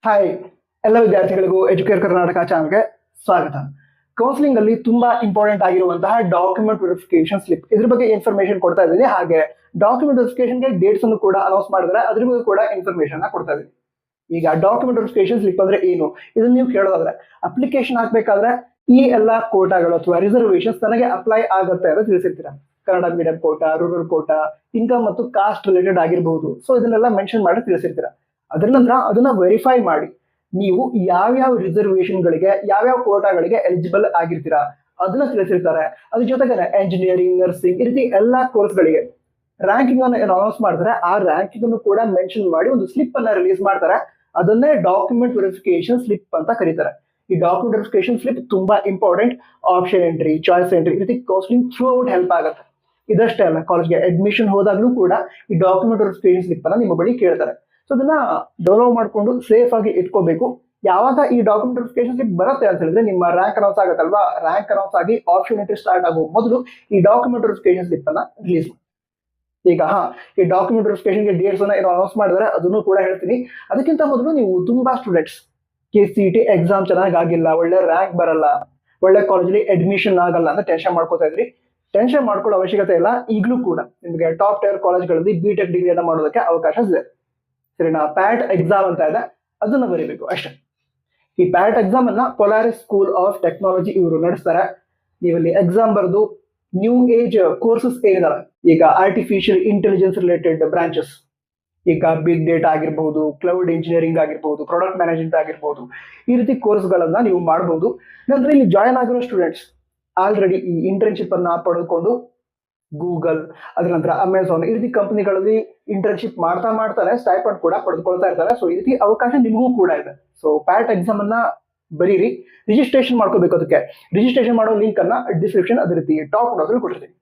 Hi, ಎಲ್ಲ ವಿದ್ಯಾರ್ಥಿಗಳಿಗೂ Educare Karnataka ಚಾನಲ್ಗೆ ಸ್ವಾಗತ. ಕೌನ್ಸಿಲಿಂಗ್ ಅಲ್ಲಿ ತುಂಬಾ ಇಂಪಾರ್ಟೆಂಟ್ ಆಗಿರುವಂತಹ ಡಾಕ್ಯುಮೆಂಟ್ ವೆರಿಫಿಕೇಶನ್ ಸ್ಲಿಪ್, ಇದ್ರ ಬಗ್ಗೆ ಇನ್ಫಾರ್ಮೇಶನ್ ಕೊಡ್ತಾ ಇದ್ದೀನಿ. ಹಾಗೆ ಡಾಕ್ಯುಮೆಂಟ್ ವೆರಿಫಿಕೇಶನ್ಗೆ ಡೇಟ್ಸ್ ಅನ್ನು ಕೂಡ ಅನೌನ್ಸ್ ಮಾಡಿದ್ರೆ ಅದ್ರ ಬಗ್ಗೆ ಕೂಡ ಇನ್ಫಾರ್ಮೇಶನ್ ಕೊಡ್ತಾ ಇದ್ದೀನಿ. ಈಗ ಡಾಕ್ಯುಮೆಂಟ್ ವೆರಿಫಿಕೇಶನ್ ಸ್ಲಿಪ್ ಅಂದ್ರೆ ಏನು, ಇದನ್ನ ನೀವು ಕೇಳೋದಾದ್ರೆ ಅಪ್ಲಿಕೇಶನ್ ಹಾಕ್ಬೇಕಾದ್ರೆ ಈ ಎಲ್ಲಾ ಕೋಟಾಗಳು ಅಥವಾ ರಿಸರ್ವೇಶನ್ಸ್ ನನಗೆ ಅಪ್ಲೈ ಆಗುತ್ತೆ ಅಂತ ತಿಳಿಸಿರ್ತೀರಾ. Kannada medium quota, rural quota, income ಮತ್ತು ಕಾಸ್ಟ್ ರಿಲೇಟೆಡ್ ಆಗಿರಬಹುದು. ಸೊ ಇದನ್ನೆಲ್ಲ ಮೆನ್ಷನ್ ಮಾಡಿ ತಿಳಿಸಿರ್ತೀರಾ. ಅದರ ನಂತರ ಅದನ್ನ ವೆರಿಫೈ ಮಾಡಿ ನೀವು ಯಾವ್ಯಾವ ರಿಸರ್ವೇಶನ್ ಗಳಿಗೆ, ಯಾವ್ಯಾವ ಕೋಟಾಗಳಿಗೆ ಎಲಿಜಿಬಲ್ ಆಗಿರ್ತೀರಾ ಅದನ್ನ ತಿಳಿಸಿರ್ತಾರೆ. ಅದ್ರ ಜೊತೆಗೆ ಎಂಜಿನಿಯರಿಂಗ್, ನರ್ಸಿಂಗ್, ಈ ರೀತಿ ಎಲ್ಲಾ ಕೋರ್ಸ್ಗಳಿಗೆ ರ್ಯಾಂಕಿಂಗ್ ಅನ್ನು ಅನೌನ್ಸ್ ಮಾಡ್ತಾರೆ. ಆ ರ್ಯಾಂಕಿಂಗ್ ಅನ್ನು ಕೂಡ ಮೆನ್ಷನ್ ಮಾಡಿ ಒಂದು ಸ್ಲಿಪ್ ಅನ್ನ ರಿಲೀಸ್ ಮಾಡ್ತಾರೆ. ಅದನ್ನೇ ಡಾಕ್ಯುಮೆಂಟ್ ವೆರಿಫಿಕೇಶನ್ ಸ್ಲಿಪ್ ಅಂತ ಕರೀತಾರೆ. ಈ ಡಾಕ್ಯುಮೆಂಟ್ ವೆರಿಫಿಕೇಶನ್ ಸ್ಲಿಪ್ ತುಂಬಾ important. Option entry, choice entry, ಈ ರೀತಿ ಕೌನ್ಸಿಲಿಂಗ್ ಥ್ರೂ ಔಟ್ ಹೆಲ್ಪ್ ಆಗುತ್ತೆ. ಇದಷ್ಟೇ ಅಲ್ಲ, ಕಾಲೇಜ್ಗೆ ಅಡ್ಮಿಷನ್ ಹೋದಾಗ್ಲೂ ಕೂಡ ಈ ಡಾಕ್ಯುಮೆಂಟ್ ವೆರಿಫಿಕೇಶನ್ ಸ್ಲಿಪ್ ಅನ್ನ ನಿಮ್ಮ ಬಳಿ ಕೇಳ್ತಾರೆ. ಸೊ ಅದನ್ನ ಡೆವಲಪ್ ಮಾಡ್ಕೊಂಡು ಸೇಫ್ ಆಗಿ ಇಟ್ಕೋಬೇಕು. ಯಾವಾಗ ಈ ಡಾಕ್ಯುಮೆಂಟ್ ವೆರಿಫಿಕೇಶನ್ ಸ್ಲಿಪ್ ಬರುತ್ತೆ ಅಂತ ಹೇಳಿದ್ರೆ ನಿಮ್ಮ ರ್ಯಾಂಕ್ ಅನೌನ್ಸ್ ಆಗುತ್ತಲ್ವಾ, ರ್ಯಾಂಕ್ ಅನೌನ್ಸ್ ಆಗಿ ಆಪ್ಷನ್ ಎಂಟ್ರಿ ಸ್ಟಾರ್ಟ್ ಆಗೋ ಮೊದಲು ಈ ಡಾಕ್ಯುಮೆಂಟ್ ವೆರಿಫಿಕೇಶನ್ ಸ್ಲಿಪ್ ಅನ್ನ ರಿಲೀಸ್ ಮಾಡಿ. ಈಗ ಈ ಡಾಕ್ಯುಮೆಂಟ್ ವೆರಿಫಿಕೇಶನ್ಗೆ ಡೇಟ್ಸ್ ಅನ್ನ ಏನೋ ಅನೌನ್ಸ್ ಮಾಡಿದ್ರೆ ಅದನ್ನು ಕೂಡ ಹೇಳ್ತೀನಿ. ಅದಕ್ಕಿಂತ ಮೊದಲು ನೀವು ತುಂಬಾ ಸ್ಟೂಡೆಂಟ್ಸ್ KCET ಎಕ್ಸಾಮ್ ಚೆನ್ನಾಗಿ ಆಗಿಲ್ಲ, ಒಳ್ಳೆ ರ್ಯಾಂಕ್ ಬರಲ್ಲ, ಒಳ್ಳೆ ಕಾಲೇಜಲ್ಲಿ ಅಡ್ಮಿಷನ್ ಆಗಲ್ಲ ಅಂತ ಟೆನ್ಷನ್ ಮಾಡ್ಕೋತಾ ಇದ್ರಿ. ಟೆನ್ಷನ್ ಮಾಡ್ಕೊಳ್ಳೋ ಅವಶ್ಯಕತೆ ಇಲ್ಲ. ಈಗಲೂ ಕೂಡ ನಿಮಗೆ ಟಾಪ್ ಟೈರ್ ಕಾಲೇಜ್ಗಳಲ್ಲಿ BTech ಡಿಗ್ರಿಯನ್ನ ಮಾಡೋದಕ್ಕೆ ಅವಕಾಶ ಇದೆ. ಸರಿನಾ? ಪ್ಯಾಟ್ ಎಕ್ಸಾಮ್ ಅಂತ ಇದೆ, ಅದನ್ನ ಬರೀಬೇಕು ಅಷ್ಟೇ. ಈ ಪ್ಯಾಟ್ ಎಕ್ಸಾಮ್ ಅನ್ನ ಪೊಲಾರಿಸ್ ಸ್ಕೂಲ್ ಆಫ್ ಟೆಕ್ನಾಲಜಿ ಇವರು ನಡೆಸ್ತಾರೆ. ನೀವಲ್ಲಿ ಎಕ್ಸಾಮ್ ಬರೆದು ನ್ಯೂ ಏಜ್ ಕೋರ್ಸಸ್ ಏನಿದಾವೆ, ಈಗ ಆರ್ಟಿಫಿಷಿಯಲ್ ಇಂಟೆಲಿಜೆನ್ಸ್ ರಿಲೇಟೆಡ್ ಬ್ರಾಂಚಸ್, ಈಗ ಬಿಗ್ ಡೇಟಾ ಆಗಿರ್ಬಹುದು, ಕ್ಲೌಡ್ ಇಂಜಿನಿಯರಿಂಗ್ ಆಗಿರ್ಬಹುದು, ಪ್ರಾಡಕ್ಟ್ ಮ್ಯಾನೇಜ್ಮೆಂಟ್ ಆಗಿರ್ಬಹುದು, ಈ ರೀತಿ ಕೋರ್ಸ್ಗಳನ್ನ ನೀವು ಮಾಡಬಹುದು. ನಂತರ ಇಲ್ಲಿ ಜಾಯ್ನ್ ಆಗಿರೋ ಸ್ಟೂಡೆಂಟ್ಸ್ ಆಲ್ರೆಡಿ ಈ ಇಂಟರ್ನ್ಶಿಪ್ ಅನ್ನ ಪಡೆದುಕೊಂಡು ಗೂಗಲ್, ಅದರ ನಂತರ ಅಮೆಝಾನ್, ಈ ರೀತಿ ಕಂಪನಿಗಳಲ್ಲಿ ಇಂಟರ್ನ್ಶಿಪ್ ಮಾಡ್ತಾನೆ ಸ್ಟೈಪಂಡ್ ಕೂಡ ಪಡೆದುಕೊಳ್ತಾ ಇರ್ತಾರೆ. ಸೊ ಈ ರೀತಿ ಅವಕಾಶ ನಿಮಗೂ ಕೂಡ ಇದೆ. ಸೊ ಪ್ಯಾಟ್ ಎಕ್ಸಾಮ್ ಅನ್ನ ಬರೀರಿ, ರಿಜಿಸ್ಟ್ರೇಷನ್ ಮಾಡ್ಕೋಬೇಕು. ಅದಕ್ಕೆ ರಿಜಿಸ್ಟ್ರೇಷನ್ ಮಾಡೋ ಲಿಂಕ್ ಅನ್ನ ಡಿಸ್ಕ್ರಿಪ್ಷನ್, ಅದೇ ರೀತಿ ಟಾಪ್ ನೋಡೋದ್ರಲ್ಲಿ ಕೊಟ್ಟಿರ್ತೀನಿ.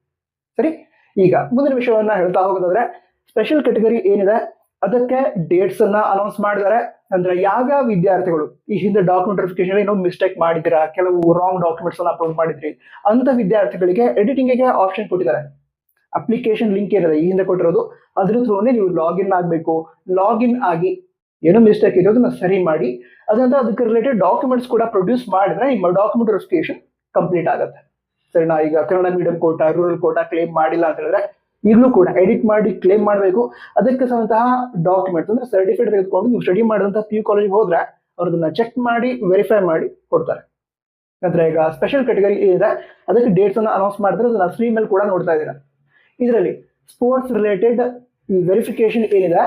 ಸರಿ, ಈಗ ಮುಂದಿನ ವಿಷಯವನ್ನ ಹೇಳ್ತಾ ಹೋಗೋದಾದ್ರೆ ಸ್ಪೆಷಲ್ ಕೆಟಗರಿ ಏನಿದೆ ಅದಕ್ಕೆ ಡೇಟ್ಸ್ ಅನ್ನ ಅನೌನ್ಸ್ ಮಾಡಿದ್ದಾರೆ. ಅಂದ್ರೆ ಯಾವ್ಯಾವ ವಿದ್ಯಾರ್ಥಿಗಳು ಈ ಹಿಂದೆ ಡಾಕ್ಯುಮೆಂಟ್ ವೆರಿಫಿಕೇಶನ್ ಏನೋ ಮಿಸ್ಟೇಕ್ ಮಾಡಿದಿರಾ, ಕೆಲವು ರಾಂಗ್ ಡಾಕ್ಯುಮೆಂಟ್ಸ್ ಅನ್ನ ಅಪ್ಲೋಡ್ ಮಾಡಿದ್ರಿ ಅಂತ ವಿದ್ಯಾರ್ಥಿಗಳಿಗೆ ಎಡಿಟಿಂಗ್ ಗೆ ಆಪ್ಷನ್ ಕೊಟ್ಟಿದ್ದಾರೆ. ಅಪ್ಲಿಕೇಶನ್ ಲಿಂಕ್ ಏನಿದೆ ಈ ಹಿಂದೆ ಕೊಟ್ಟಿರೋದು, ಅದ್ರ ಥ್ರೂನೇ ನೀವು ಲಾಗಿನ್ ಆಗಬೇಕು. ಲಾಗಿನ್ ಆಗಿ ಏನೋ ಮಿಸ್ಟೇಕ್ ಇದೆ ಅದನ್ನ ಸರಿ ಮಾಡಿ, ಅದಂತ ಅದಕ್ಕೆ ರಿಲೇಟೆಡ್ ಡಾಕ್ಯುಮೆಂಟ್ಸ್ ಕೂಡ ಪ್ರೊಡ್ಯೂಸ್ ಮಾಡಿದ್ರೆ ನಿಮ್ಮ ಡಾಕ್ಯುಮೆಂಟ್ ವೆರಿಫಿಕೇಶನ್ ಕಂಪ್ಲೀಟ್ ಆಗುತ್ತೆ. ಸರಿನಾ? ಈಗ Kannada medium quota, rural quota claim ಮಾಡಿಲ್ಲ ಅಂತ ಹೇಳಿದ್ರೆ ಈಗಲೂ ಕೂಡ ಎಡಿಟ್ ಮಾಡಿ ಕ್ಲೇಮ್ ಮಾಡಬೇಕು. ಅದಕ್ಕೆ ಸಂತಹ ಡಾಕ್ಯುಮೆಂಟ್ಸ್ ಅಂದ್ರೆ ಸರ್ಟಿಫಿಕೇಟ್ ತೆಗೆದುಕೊಂಡು ನೀವು ಸ್ಟಡಿ ಮಾಡಿದಂತಹ PU ಕಾಲೇಜಿಗೆ ಹೋದ್ರೆ ಅವ್ರದನ್ನ ಚೆಕ್ ಮಾಡಿ ವೆರಿಫೈ ಮಾಡಿ ಕೊಡ್ತಾರೆ. ನಂತರ ಈಗ ಸ್ಪೆಷಲ್ ಕೆಟಗರಿ ಏನಿದೆ ಅದಕ್ಕೆ ಡೇಟ್ಸ್ ಅನ್ನ ಅನೌನ್ಸ್ ಮಾಡಿದ್ರೆ ಅದನ್ನ ಸ್ಕ್ರೀನ್ ಮೇಲೆ ಕೂಡ ನೋಡ್ತಾ ಇದ್ದೀರಾ. ಇದರಲ್ಲಿ ಸ್ಪೋರ್ಟ್ಸ್ ರಿಲೇಟೆಡ್ ವೆರಿಫಿಕೇಶನ್ ಏನಿದೆ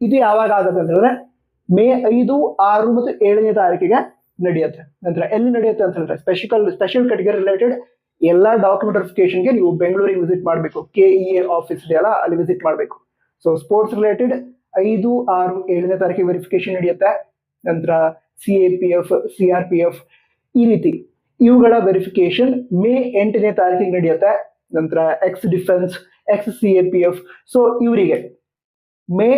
ಇದು ಯಾವಾಗ ಆಗುತ್ತೆ ಅಂತ ಹೇಳಿದ್ರೆ May 5, 6 ಮತ್ತು 7ನೇ ತಾರೀಕಿಗೆ ನಡೆಯುತ್ತೆ. ನಂತರ ಎಲ್ಲಿ ನಡೆಯುತ್ತೆ ಅಂತ ಹೇಳಿದ್ರೆ ಸ್ಪೆಷಲ್ ಕೆಟಗರಿ ರಿಲೇಟೆಡ್ ಎಲ್ಲಾ ಡಾಕ್ಯುಮೆಂಟ್ ವೆರಿಫಿಕೇಶನ್ಗೆ ನೀವು ಬೆಂಗಳೂರಿಗೆ ವಿಸಿಟ್ ಮಾಡಬೇಕು. KEA ಆಫೀಸ್ ಇದೆಯಲ್ಲ, ಅಲ್ಲಿ ವಿಸಿಟ್ ಮಾಡಬೇಕು. ಸೊ ಸ್ಪೋರ್ಟ್ಸ್ ರಿಲೇಟೆಡ್ 5, 6, 7ನೇ ತಾರೀಕಿಗೆ ವೆರಿಫಿಕೇಶನ್ ನಡೆಯುತ್ತೆ. ನಂತರ CAPF, CRPF ಈ ರೀತಿ ಇವುಗಳ ವೆರಿಫಿಕೇಶನ್ May 8ನೇ ತಾರೀಕಿಗೆ ನಡೆಯುತ್ತೆ. ನಂತರ ಎಕ್ಸ್ ಡಿಫೆನ್ಸ್, CAPF, ಸೊ ಇವರಿಗೆ May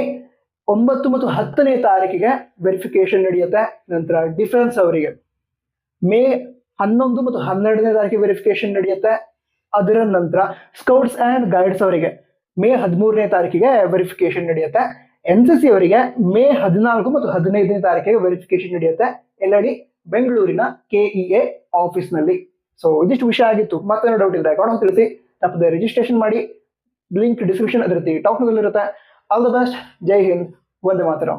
9 ಮತ್ತು 10ನೇ ತಾರೀಕಿಗೆ ವೆರಿಫಿಕೇಶನ್ ನಡೆಯುತ್ತೆ. ನಂತರ ಡಿಫೆನ್ಸ್ ಅವರಿಗೆ May 11 ಮತ್ತು 12ನೇ ತಾರೀಕಿಗೆ ವೆರಿಫಿಕೇಶನ್ ನಡೆಯುತ್ತೆ. ಅದರ ನಂತರ ಸ್ಕೌಟ್ಸ್ ಅಂಡ್ ಗೈಡ್ಸ್ ಅವರಿಗೆ May 13ನೇ ತಾರೀಕಿಗೆ ವೆರಿಫಿಕೇಶನ್ ನಡೆಯುತ್ತೆ. NCC ಅವರಿಗೆ May 14 ಮತ್ತು 15ನೇ ತಾರೀಕಿಗೆ ವೆರಿಫಿಕೇಶನ್ ನಡೆಯುತ್ತೆ. ಎಲ್ಲೆಲ್ಲಿ? ಬೆಂಗಳೂರಿನ KEA ಆಫೀಸ್ ನಲ್ಲಿ. ಸೊ ಇದಿಷ್ಟು ವಿಷಯ ಆಗಿತ್ತು. ಮತ್ತೇನೋ ಡೌಟ್ ಇದ್ರೆ ಅಕೌಂಟ್ ತಿಳಿಸಿ, ತಪ್ಪದೆ ರಿಜಿಸ್ಟ್ರೇಷನ್ ಮಾಡಿ. ಲಿಂಕ್ ಡಿಸ್ಕ್ರಿಪ್ಷನ್ ಅದೇ ರೀತಿ ಟಾಪ್ ನಲ್ಲಿ ಇರುತ್ತೆ. All the best. Jai Hind, Vande Mataram.